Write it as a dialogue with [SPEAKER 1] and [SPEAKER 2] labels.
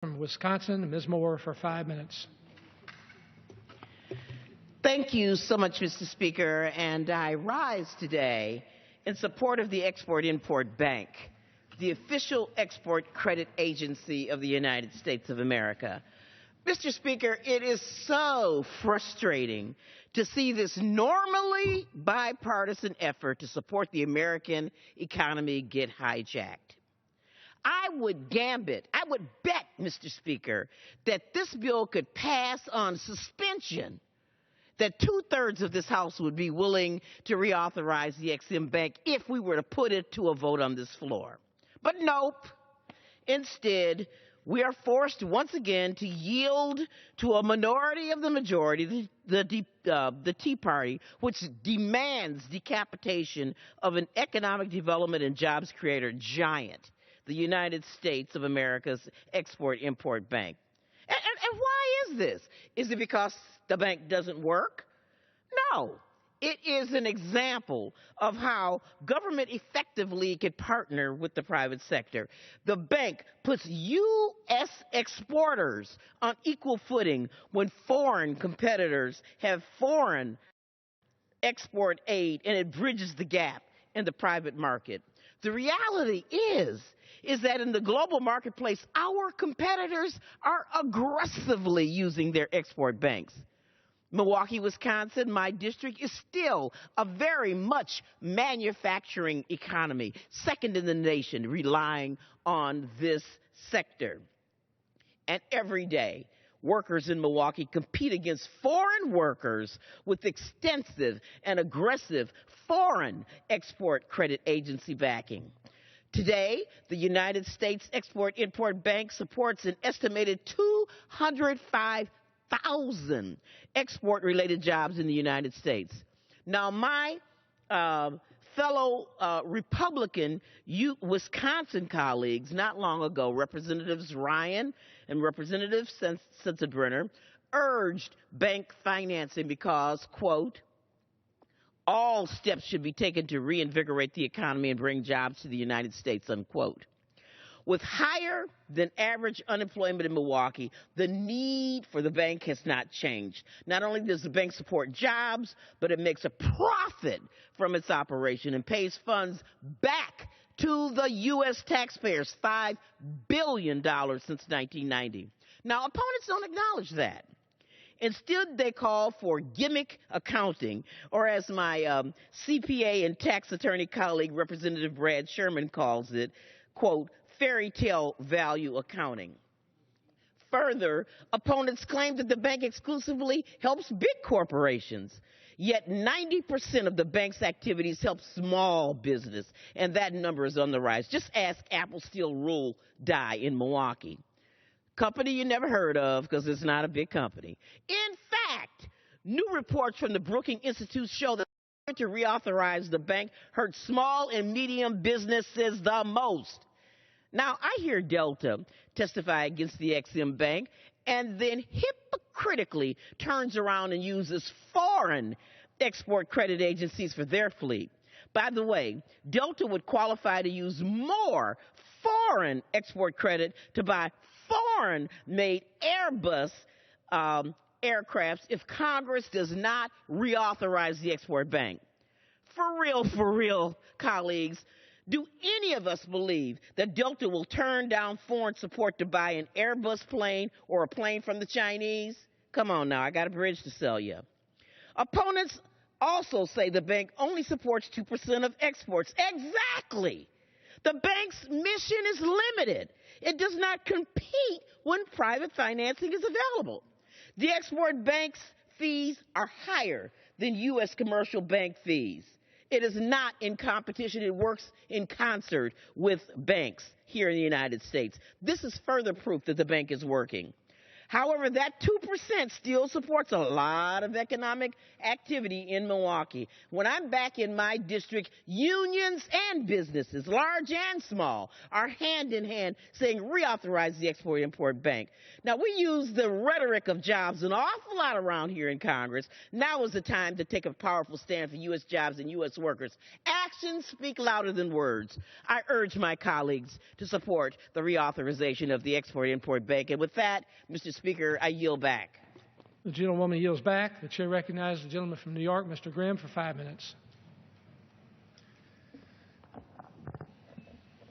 [SPEAKER 1] From Wisconsin, Ms. Moore for 5 minutes.
[SPEAKER 2] Thank you so much, Mr. Speaker, and I rise today in support of the Export-Import Bank, the official export credit agency of the United States of America. Mr. Speaker, it is so frustrating to see this normally bipartisan effort to support the American economy get hijacked. I would bet, Mr. Speaker, that this bill could pass on suspension, that 2/3 of this House would be willing to reauthorize the Ex-Im Bank if we were to put it to a vote on this floor. But nope. Instead, we are forced once again to yield to a minority of the majority, the Tea Party, which demands decapitation of an economic development and jobs creator giant, the United States of America's Export-Import Bank. And why is this? Is it because the bank doesn't work? No. It is an example of how government effectively can partner with the private sector. The bank puts U.S. exporters on equal footing when foreign competitors have foreign export aid, and it bridges the gap in the private market. The reality is that in the global marketplace, our competitors are aggressively using their export banks. Milwaukee, Wisconsin, my district, is still a very much manufacturing economy, second in the nation, relying on this sector. And every day, workers in Milwaukee compete against foreign workers with extensive and aggressive foreign export credit agency backing. Today, the United States Export-Import Bank supports an estimated 205,000 export-related jobs in the United States. Now, my fellow Republican Wisconsin colleagues not long ago, Representatives Ryan and Representative Sensenbrenner, urged bank financing because, quote, all steps should be taken to reinvigorate the economy and bring jobs to the United States, unquote. With higher than average unemployment in Milwaukee, the need for the bank has not changed. Not only does the bank support jobs, but it makes a profit from its operation and pays funds back to the U.S. taxpayers, $5 billion since 1990. Now, opponents don't acknowledge that. Instead, they call for gimmick accounting, or as my CPA and tax attorney colleague, Representative Brad Sherman, calls it, quote, fairy tale value accounting. Further, opponents claim that the bank exclusively helps big corporations, yet 90% of the bank's activities help small business, and that number is on the rise. Just ask Apple Steel Rule Die in Milwaukee. Company you never heard of because it's not a big company. In fact, new reports from the Brookings Institute show that to reauthorize the bank hurt small and medium businesses the most. Now, I hear Delta testify against the Ex-Im Bank and then hypocritically turns around and uses foreign export credit agencies for their fleet. By the way, Delta would qualify to use more foreign export credit to buy foreign-made Airbus aircrafts if Congress does not reauthorize the Export Bank. For real, colleagues, do any of us believe that Delta will turn down foreign support to buy an Airbus plane or a plane from the Chinese? Come on now, I got a bridge to sell you. Opponents also say the bank only supports 2% of exports. Exactly. The bank's mission is limited. It does not compete when private financing is available. The export bank's fees are higher than U.S. commercial bank fees. It is not in competition. It works in concert with banks here in the United States. This is further proof that the bank is working. However, that 2% still supports a lot of economic activity in Milwaukee. When I'm back in my district, unions and businesses, large and small, are hand in hand saying reauthorize the Export-Import Bank. Now, we use the rhetoric of jobs an awful lot around here in Congress. Now is the time to take a powerful stand for U.S. jobs and U.S. workers. Actions speak louder than words. I urge my colleagues to support the reauthorization of the Export-Import Bank. And with that, Mr. Speaker, I yield back.
[SPEAKER 1] The gentlewoman yields back. The chair recognizes the gentleman from New York, Mr. Grimm, for 5 minutes.